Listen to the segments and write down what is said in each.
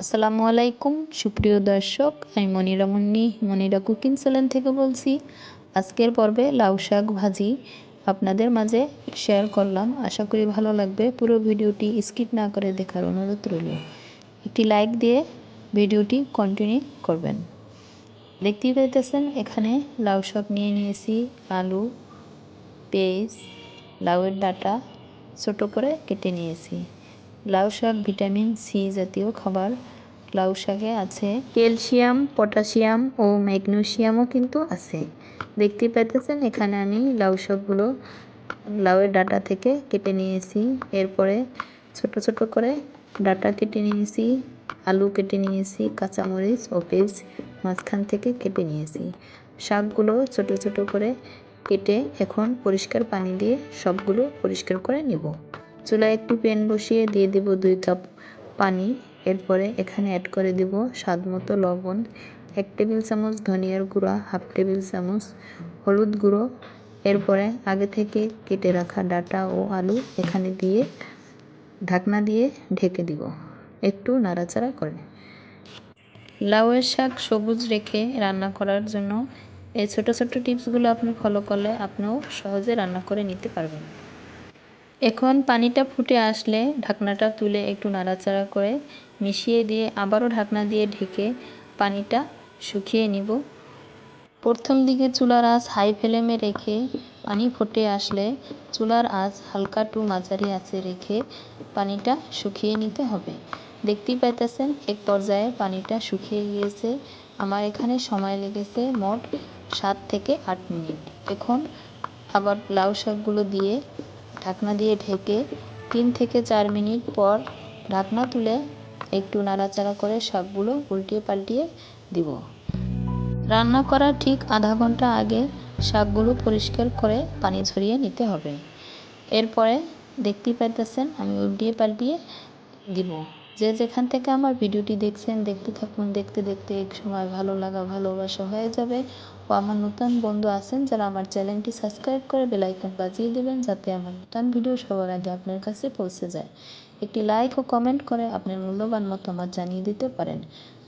আসসালামু আলাইকুম সুপ্রিয় দর্শক, আমি মনিরা কুকিং চ্যানেল থেকে বলছি। আজকের পর্বে লাউ শাক ভাজি আপনাদের মাঝে শেয়ার করলাম। আশা করি ভালো লাগবে। পুরো ভিডিওটি স্কিপ না করে দেখার অনুরোধ রইল। একটি লাইক দিয়ে ভিডিওটি কন্টিনিউ করবেন। দেখতেই পাইতেছেন এখানে লাউ শাক নিয়েছি, আলু, পেঁয়াজ, লাউয়ের ডাঁটা ছোট করে কেটে নিয়েছি। লাউ শাক ভিটামিন সি জাতীয় খাবার। লাউ শাকে আছে ক্যালসিয়াম, পটাশিয়াম ও ম্যাগনেসিয়ামও কিন্তু আছে। দেখতে পাইতেছেন এখানে আমি লাউ শাকগুলো লাউয়ের ডাঁটা থেকে কেটে নিয়েছি। এরপরে ছোট ছোট করে ডাঁটা কেটে নিয়েছি, আলু কেটে নিয়েছি, কাঁচামরিচ ও পেঁয়াজ মাঝখান থেকে কেটে নিয়েছি। শাকগুলো ছোট ছোট করে কেটে এখন পরিষ্কার পানি দিয়ে সবগুলো পরিষ্কার করে নেব। চুলায় একটু প্যান বসিয়ে দিয়ে দেব 2 কাপ পানি। এরপরে এখানে অ্যাড করে দেব স্বাদ মতো লবণ, 1 টেবিল চামচ ধনিয়ার গুঁড়া, 1/2 টেবিল চামচ হলুদ গুঁড়ো। এরপরে আগে থেকে কেটে রাখা ডাঁটা ও আলু এখানে দিয়ে ঢাকনা দিয়ে ঢেকে দিব, একটু নাড়াচাড়া করে। লাউয়ের শাক সবুজ রেখে রান্না করার জন্য এই ছোট ছোট টিপসগুলো আপনি ফলো করলে আপনিও সহজে রান্না করে নিতে পারবেন। এখন পানিটা ফুটে আসলে ঢাকনাটা তুলে একটু নাড়াচাড়া করে মিশিয়ে দিয়ে আবারও ঢাকনা দিয়ে ঢেকে পানিটা শুকিয়ে নিব। প্রথম দিকে চুলার আঁচ হাই ফ্লেমে রেখে পানি ফুটে আসলে চুলার আঁচ হালকা টু মাঝারি আঁচে রেখে পানিটা শুকিয়ে নিতে হবে। দেখতেই পাইতেছেন এক পর্যায়ে পানিটা শুকিয়ে গিয়েছে। আমার এখানে সময় লেগেছে মোট 7 থেকে 8 মিনিট। এখন আবার লাউ শাকগুলো দিয়ে ঢাকনা দিয়ে ঢেকে 3 থেকে 4 মিনিট পর ঢাকনা তুলে একটু নাড়াচাড়া করে শাকগুলো উল্টিয়ে পাল্টিয়ে দিব। রান্না করার ঠিক আধা ঘন্টা আগে শাকগুলো পরিষ্কার করে পানি ঝরিয়ে নিতে হবে। এরপরে দেখতেই পাইতেছেন আমি উল্টিয়ে পাল্টিয়ে দিব। যে যেখান থেকে আমার ভিডিওটি দেখছেন দেখতে থাকুন। দেখতে দেখতে এক সময় ভালো লাগা ভালোবাসা হয়ে যাবে। ও আমার নতুন বন্ধু আছেন যারা আমার চ্যানেলটি সাবস্ক্রাইব করে বেল আইকন বাজিয়ে দেবেন, যাতে আমার নতুন ভিডিও সবার আগে আপনার কাছে পৌঁছে যায়। একটি লাইক ও কমেন্ট করে আপনার মূল্যবান মতামত জানিয়ে দিতে পারেন।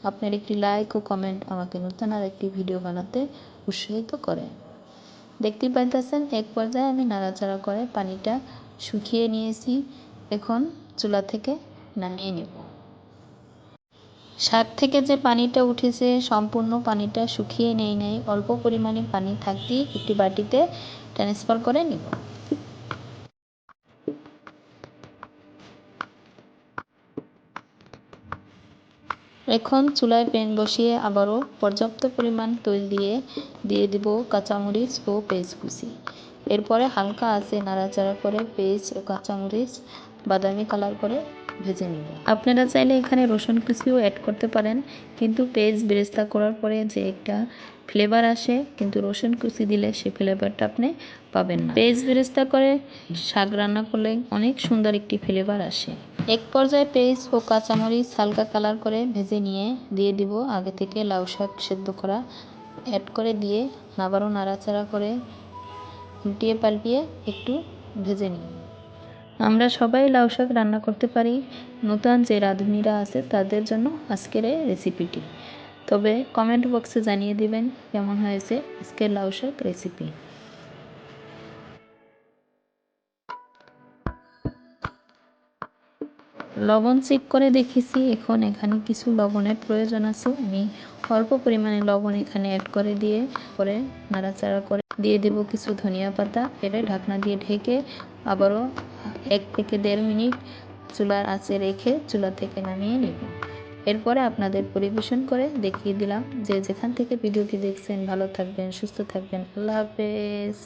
আপনার একটি লাইক ও কমেন্ট আমাকে নতুন আর একটি ভিডিও বানাতে উৎসাহিত করে। দেখতে পাইতেছেন এক পর্যায়ে আমি নাড়াচাড়া করে পানিটা শুকিয়ে নিয়েছি। এখন চুলা থেকে নামিয়ে নেব। শাক থেকে যে পানিটা উঠেছে সম্পূর্ণ পানিটা শুকিয়ে নেই, অল্প পরিমাণে পানি থাকতেই একটি বাটিতে ট্রান্সফার করে নিব। এখন চুলায় প্যান বসিয়ে আবারও পর্যাপ্ত পরিমাণ তেল দিয়ে দিব কাঁচামরিচ ও পেঁয়াজ কুচি। এরপরে হালকা আঁচে নাড়াচাড়া করে পেঁয়াজ ও কাঁচামরিচ বাদামি কালার করে ভেজে নিব। আপনারা চাইলে এখানে রসুন কুচিও অ্যাড করতে পারেন, কিন্তু পেঁয়াজ বেরেস্তা করার পরে যে একটা ফ্লেভার আসে, কিন্তু রসুন কুচি দিলে সে ফ্লেভারটা আপনি পাবেন না। পেঁয়াজ বেরেস্তা করে শাক রান্না করলে অনেক সুন্দর একটি ফ্লেভার আসে। এক পর্যায়ে পেঁয়াজ ও কাঁচামরিচ হালকা কালার করে ভেজে নিয়ে দিয়ে দিব আগে থেকে লাউ শাক সেদ্ধ করা, অ্যাড করে দিয়ে আবারও নাড়াচাড়া করে উল্টিয়ে পাল্টিয়ে একটু ভেজে নিই। আমরা সবাই লাউ শাক রান্না করতে পারি। নতুন যে রাঁধুনিরা আছে তাদের জন্য আজকের এই রেসিপিটি। তবে কমেন্ট বক্সে জানিয়ে দিবেন কেমন হয়েছে আজকের লাউ শাক রেসিপি। লবণ চেক করে দেখেছি, এখন এখানে কিছু লবণের প্রয়োজন আছে। আমি অল্প পরিমাণে লবণ এখানে অ্যাড করে দিয়ে পরে নাড়াচাড়া করে দিয়ে দেব কিছু ধনিয়া পাতা। এর ঢাকনা দিয়ে ঢেকে আবারও 1 থেকে 1.5 মিনিট চুলার আঁচে রেখে চুলা থেকে নামিয়ে নেব। এরপরে আপনাদের পরিবেশন করে দেখিয়ে দিলাম। যে যেখান থেকে ভিডিওটি দেখছেন ভালো থাকবেন, সুস্থ থাকবেন। আল্লাহ হাফেজ।